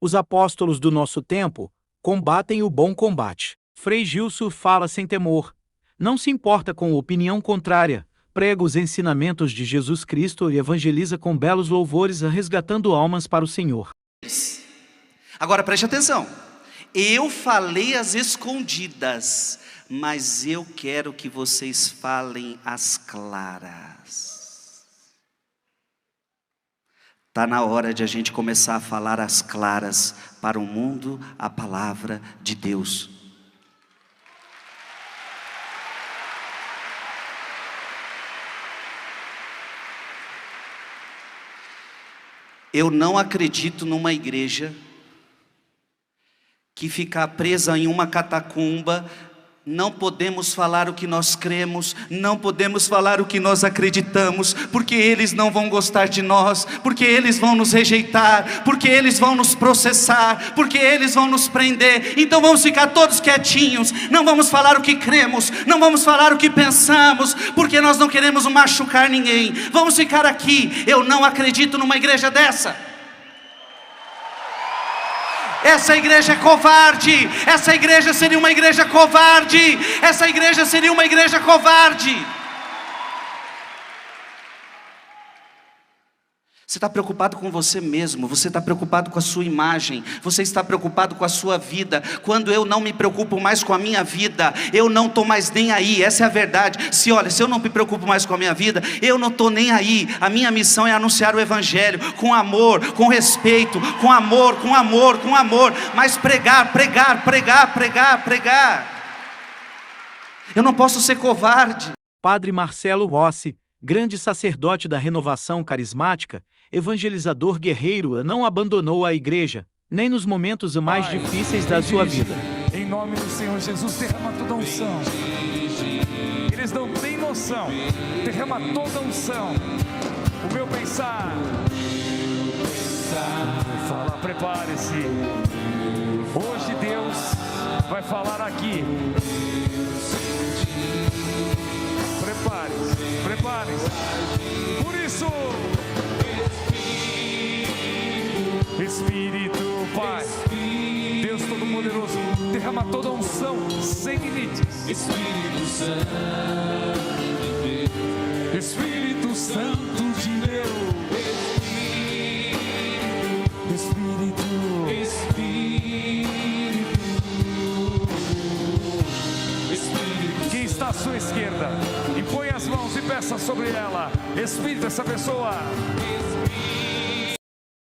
Os apóstolos do nosso tempo combatem o bom combate. Frei Gilson fala sem temor. Não se importa com opinião contrária. Prega os ensinamentos de Jesus Cristo e evangeliza com belos louvores, resgatando almas para o Senhor. Agora preste atenção. Eu falei às escondidas, mas eu quero que vocês falem às claras. Está na hora de a gente começar a falar às claras para o mundo a palavra de Deus. Eu não acredito numa igreja que fica presa em uma catacumba. Não podemos falar o que nós cremos, não podemos falar o que nós acreditamos, porque eles não vão gostar de nós, porque eles vão nos rejeitar, porque eles vão nos processar, porque eles vão nos prender. Então vamos ficar todos quietinhos, não vamos falar o que cremos, não vamos falar o que pensamos, porque nós não queremos machucar ninguém. Vamos ficar aqui. Eu não acredito numa igreja dessa. Essa igreja é covarde. Essa igreja seria uma igreja covarde. Essa igreja seria uma igreja covarde. Você está preocupado com você mesmo, você está preocupado com a sua imagem, você está preocupado com a sua vida. Quando eu não me preocupo mais com a minha vida, eu não estou mais nem aí. Essa é a verdade. Se eu não me preocupo mais com a minha vida, eu não estou nem aí. A minha missão é anunciar o evangelho com amor, com respeito, com amor, com amor, com amor. Mas pregar. Eu não posso ser covarde. Padre Marcelo Rossi, grande sacerdote da renovação carismática, evangelizador guerreiro, não abandonou a igreja, nem nos momentos mais difíceis da sua vida. Em nome do Senhor Jesus, derrama toda a unção. Eles não têm noção. Derrama toda a unção. O meu pensar. Fala, prepare-se. Hoje Deus vai falar aqui. Prepare-se. Por isso, Espírito, Pai, Deus Todo-Poderoso, derrama toda a unção sem limites. Espírito Santo de Deus. Espírito. Quem está à sua esquerda, impõe as mãos e peça sobre ela. Espírito, essa pessoa.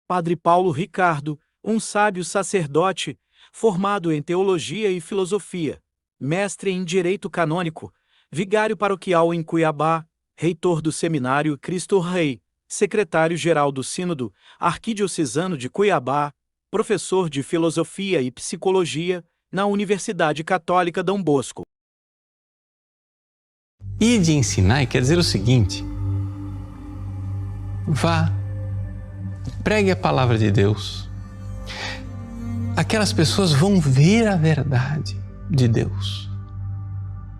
Padre Paulo Ricardo, um sábio sacerdote, formado em teologia e filosofia, mestre em direito canônico, vigário paroquial em Cuiabá, reitor do seminário Cristo Rei, secretário-geral do Sínodo Arquidiocesano de Cuiabá, professor de filosofia e psicologia na Universidade Católica Dom Bosco. Ide ensinar quer dizer o seguinte: vá, pregue a palavra de Deus. Aquelas pessoas vão ver a verdade de Deus.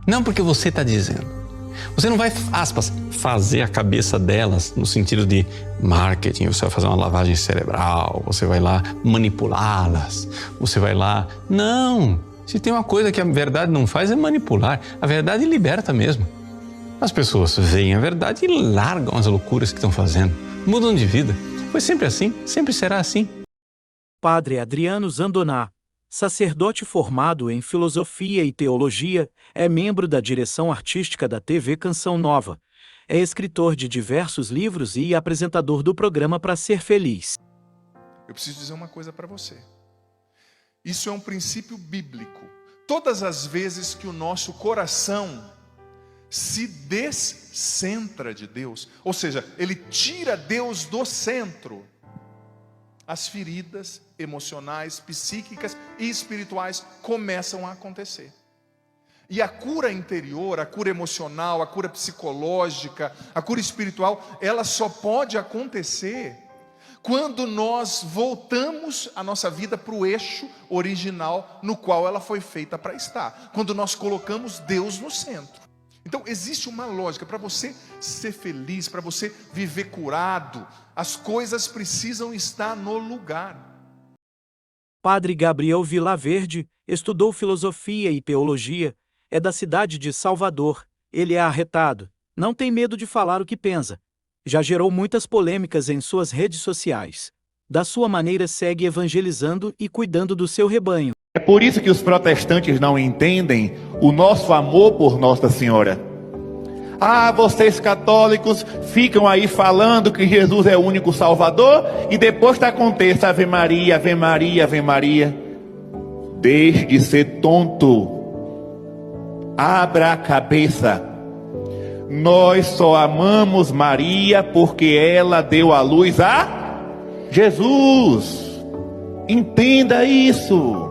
Não porque você está dizendo. Você não vai, aspas, fazer a cabeça delas no sentido de marketing. Você vai fazer uma lavagem cerebral, você vai lá manipulá-las, você vai lá... Não! Se tem uma coisa que a verdade não faz é manipular. A verdade liberta mesmo. As pessoas veem a verdade e largam as loucuras que estão fazendo. Mudam de vida. Foi sempre assim, sempre será assim. Padre Adriano Zandoná, sacerdote formado em filosofia e teologia, é membro da direção artística da TV Canção Nova. É escritor de diversos livros e apresentador do programa Pra Ser Feliz. Eu preciso dizer uma coisa para você. Isso é um princípio bíblico. Todas as vezes que o nosso coração se descentra de Deus, ou seja, ele tira Deus do centro, as feridas emocionais, psíquicas e espirituais começam a acontecer. E a cura interior, a cura emocional, a cura psicológica, a cura espiritual, ela só pode acontecer quando nós voltamos a nossa vida para o eixo original no qual ela foi feita para estar. Quando nós colocamos Deus no centro. Então existe uma lógica, para você ser feliz, para você viver curado, as coisas precisam estar no lugar. Padre Gabriel Vilaverde estudou filosofia e teologia, é da cidade de Salvador. Ele é arretado, não tem medo de falar o que pensa. Já gerou muitas polêmicas em suas redes sociais. Da sua maneira segue evangelizando e cuidando do seu rebanho. É por isso que os protestantes não entendem o nosso amor por Nossa Senhora. Ah, vocês católicos ficam aí falando que Jesus é o único Salvador e depois que acontece Ave Maria, Ave Maria, Ave Maria. Deixe de ser tonto. Abra a cabeça. Nós só amamos Maria porque ela deu à luz a Jesus. Entenda isso.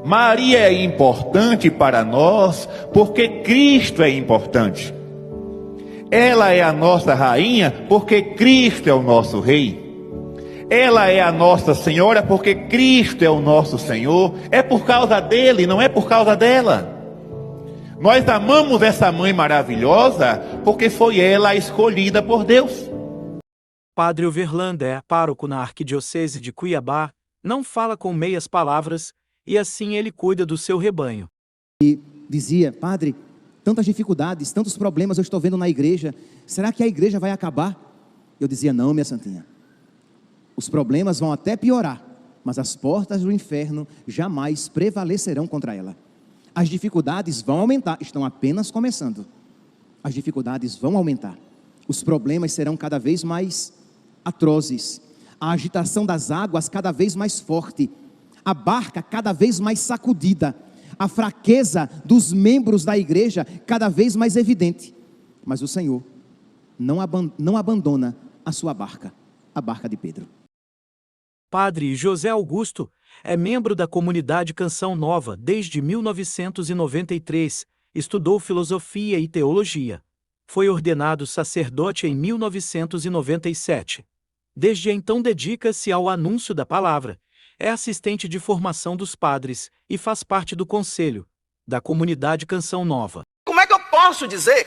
Maria é importante para nós porque Cristo é importante. Ela é a nossa rainha porque Cristo é o nosso rei. Ela é a Nossa Senhora porque Cristo é o nosso Senhor. É por causa dele, não é por causa dela. Nós amamos essa mãe maravilhosa porque foi ela a escolhida por Deus. Padre Overlander é pároco na Arquidiocese de Cuiabá, não fala com meias palavras e assim ele cuida do seu rebanho. E dizia: padre, tantas dificuldades, tantos problemas eu estou vendo na igreja, será que a igreja vai acabar? Eu dizia: não, minha santinha, os problemas vão até piorar, mas as portas do inferno jamais prevalecerão contra ela. As dificuldades vão aumentar, estão apenas começando. As dificuldades vão aumentar. Os problemas serão cada vez mais atrozes. A agitação das águas cada vez mais forte. A barca cada vez mais sacudida. A fraqueza dos membros da igreja cada vez mais evidente. Mas o Senhor não abandona a sua barca, a barca de Pedro. Padre José Augusto é membro da comunidade Canção Nova desde 1993, estudou filosofia e teologia. Foi ordenado sacerdote em 1997. Desde então dedica-se ao anúncio da palavra. É assistente de formação dos padres e faz parte do conselho da comunidade Canção Nova. Como é que eu posso dizer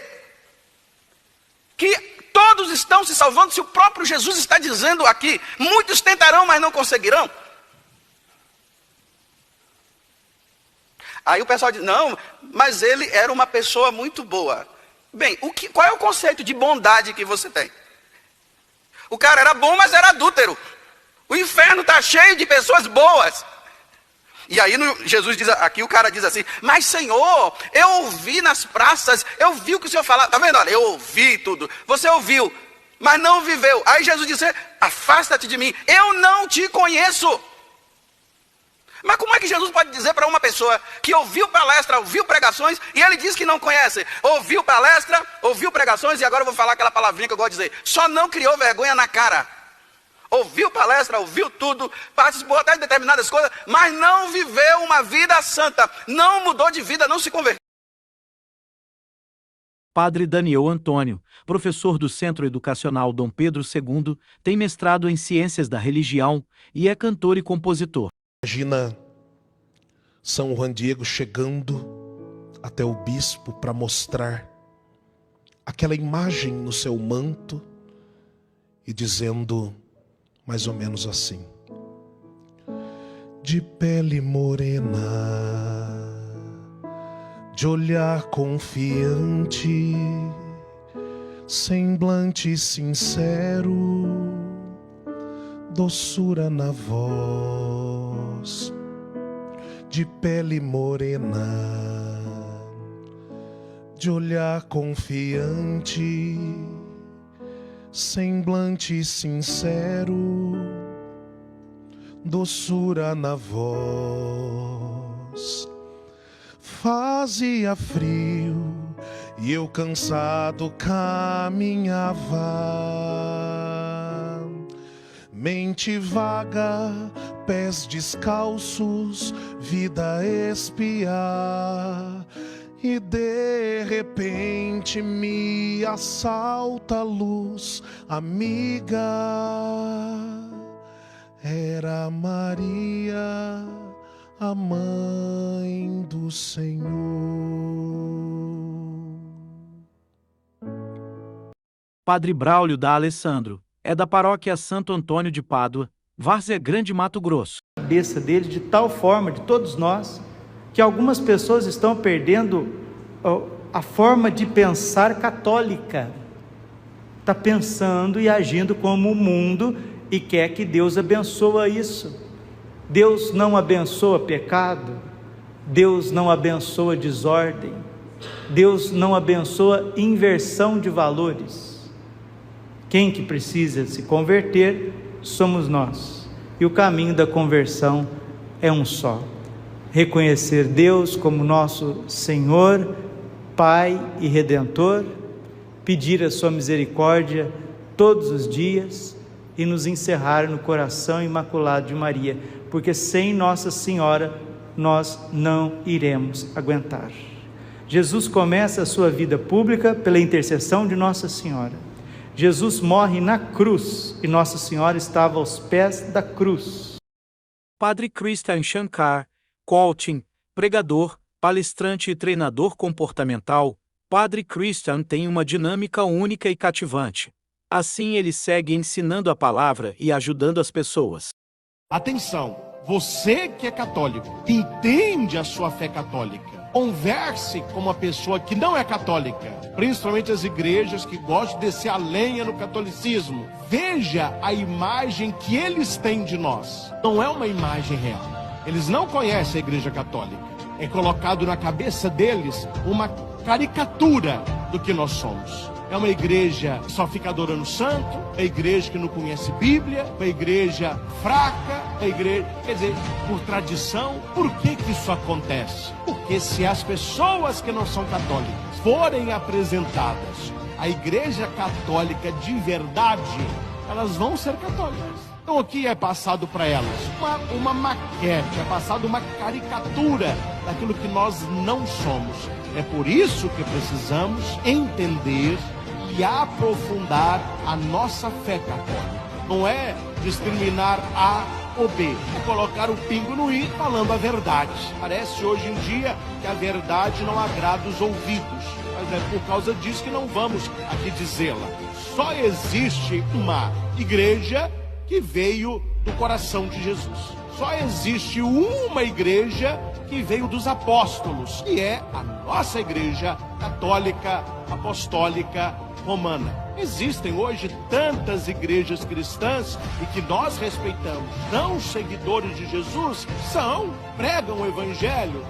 que todos estão se salvando se o próprio Jesus está dizendo aqui: muitos tentarão, mas não conseguirão? Aí o pessoal diz: não, mas ele era uma pessoa muito boa. Bem, qual é o conceito de bondade que você tem? O cara era bom, mas era adúltero. O inferno está cheio de pessoas boas. E aí Jesus diz, aqui o cara diz assim: mas Senhor, eu ouvi nas praças, eu vi o que o Senhor falava. Está vendo? Olha, eu ouvi tudo. Você ouviu, mas não viveu. Aí Jesus diz: afasta-te de mim, eu não te conheço. Mas como é que Jesus pode dizer para uma pessoa que ouviu palestra, ouviu pregações, e ele diz que não conhece? Ouviu palestra, ouviu pregações, e agora eu vou falar aquela palavrinha que eu gosto de dizer: só não criou vergonha na cara. Ouviu palestra, ouviu tudo, participou até de determinadas coisas, mas não viveu uma vida santa, não mudou de vida, não se converteu. Padre Daniel Antônio, professor do Centro Educacional Dom Pedro II, tem mestrado em Ciências da Religião e é cantor e compositor. Imagina São Juan Diego chegando até o bispo para mostrar aquela imagem no seu manto e dizendo mais ou menos assim: de pele morena, de olhar confiante, semblante sincero, doçura na voz, de pele morena, de olhar confiante, semblante sincero, doçura na voz. Fazia frio e eu cansado caminhava, mente vaga, pés descalços, vida espiar. E de repente me assalta a luz amiga. Era Maria, a mãe do Senhor. Padre Braulio da Alessandro é da paróquia Santo Antônio de Pádua, Várzea Grande, Mato Grosso. cabeça deles de tal forma, de todos nós, que algumas pessoas estão perdendo a forma de pensar católica. Está pensando e agindo como o mundo e quer que Deus abençoe isso. Deus não abençoa pecado, Deus não abençoa desordem, Deus não abençoa inversão de valores. Quem que precisa se converter somos nós, e o caminho da conversão é um só: reconhecer Deus como nosso Senhor, Pai e Redentor, pedir a sua misericórdia todos os dias e nos encerrar no coração imaculado de Maria, porque sem Nossa Senhora nós não iremos aguentar. Jesus começa a sua vida pública pela intercessão de Nossa Senhora. Jesus morre na cruz e Nossa Senhora estava aos pés da cruz. Padre Christian Shankar, coaching, pregador, palestrante e treinador comportamental, Padre Christian tem uma dinâmica única e cativante. Assim ele segue ensinando a palavra e ajudando as pessoas. Atenção, você que é católico, entende a sua fé católica, converse com uma pessoa que não é católica, principalmente as igrejas que gostam de descer a lenha no catolicismo. Veja a imagem que eles têm de nós. Não é uma imagem real. Eles não conhecem a igreja católica. É colocado na cabeça deles uma caricatura do que nós somos. É uma igreja que só fica adorando santo, é a igreja que não conhece Bíblia, é a igreja fraca, é a igreja... Quer dizer, por tradição, por que isso acontece? Porque se as pessoas que não são católicas forem apresentadas à igreja católica de verdade, elas vão ser católicas. Então aqui é passado para elas uma maquete, é passado uma caricatura daquilo que nós não somos. É por isso que precisamos entender e aprofundar a nossa fé católica. Não é discriminar A ou B, é colocar o pingo no i falando a verdade. Parece hoje em dia que a verdade não agrada os ouvidos, mas é por causa disso que não vamos aqui dizê-la. Só existe uma igreja que veio do coração de Jesus. Só existe uma igreja que veio dos apóstolos, que é a nossa igreja católica, apostólica, romana. Existem hoje tantas igrejas cristãs e que nós respeitamos. Não seguidores de Jesus pregam o evangelho,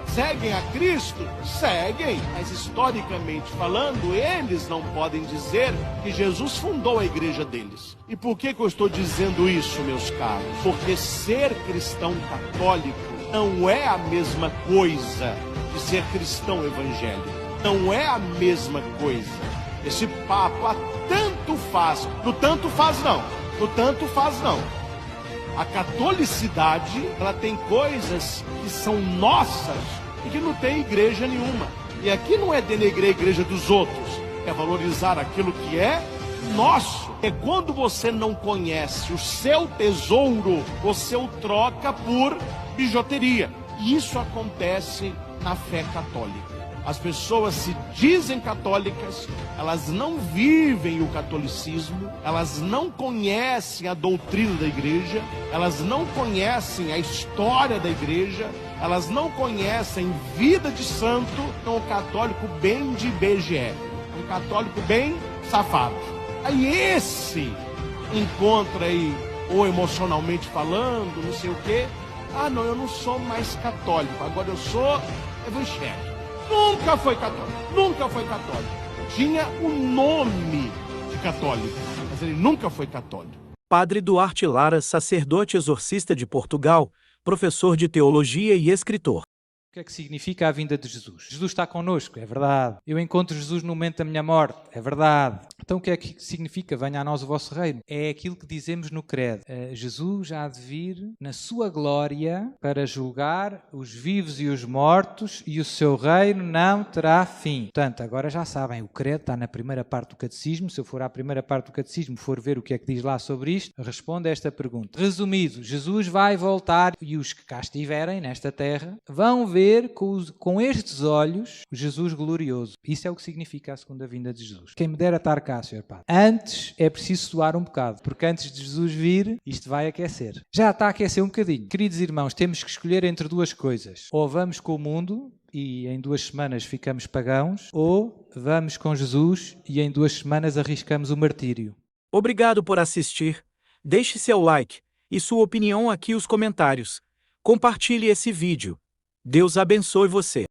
seguem a Cristo, seguem. Mas historicamente falando, eles não podem dizer que Jesus fundou a igreja deles. E por que eu estou dizendo isso, meus caros? Porque ser cristão católico não é a mesma coisa de ser cristão evangélico. Não é a mesma coisa. Esse papo, tanto faz. No tanto faz não. A catolicidade, ela tem coisas que são nossas e que não tem igreja nenhuma. E aqui não é denegrir a igreja dos outros, é valorizar aquilo que é nosso. É quando você não conhece o seu tesouro, você o troca por bijuteria. E isso acontece na fé católica. As pessoas se dizem católicas, elas não vivem o catolicismo, elas não conhecem a doutrina da igreja, elas não conhecem a história da igreja, elas não conhecem vida de santo. Então, um católico bem de IBGE, um católico bem safado. Aí esse encontra aí, ou emocionalmente falando, não sei o quê. Ah, não, eu não sou mais católico, agora eu sou evangélico. Nunca foi católico. Tinha o nome de católico, mas ele nunca foi católico. Padre Duarte Lara, sacerdote exorcista de Portugal, professor de teologia e escritor. O que é que significa a vinda de Jesus? Jesus está connosco, é verdade. Eu encontro Jesus no momento da minha morte, é verdade. Então o que é que significa venha a nós o vosso reino? É aquilo que dizemos no credo. Jesus há de vir na sua glória para julgar os vivos e os mortos e o seu reino não terá fim. Portanto, agora já sabem, o credo está na primeira parte do catecismo. Se eu for à primeira parte do catecismo, for ver o que é que diz lá sobre isto, responde a esta pergunta. Resumido, Jesus vai voltar e os que cá estiverem nesta terra vão ver ver com estes olhos Jesus glorioso. Isso é o que significa a segunda vinda de Jesus. Quem me dera estar cá, Sr. Padre. Antes é preciso suar um bocado, porque antes de Jesus vir, isto vai aquecer. Já está a aquecer um bocadinho. Queridos irmãos, temos que escolher entre duas coisas. Ou vamos com o mundo e em 2 semanas ficamos pagãos, ou vamos com Jesus e em 2 semanas arriscamos o martírio. Obrigado por assistir. Deixe seu like e sua opinião aqui nos comentários. Compartilhe esse vídeo. Deus abençoe você.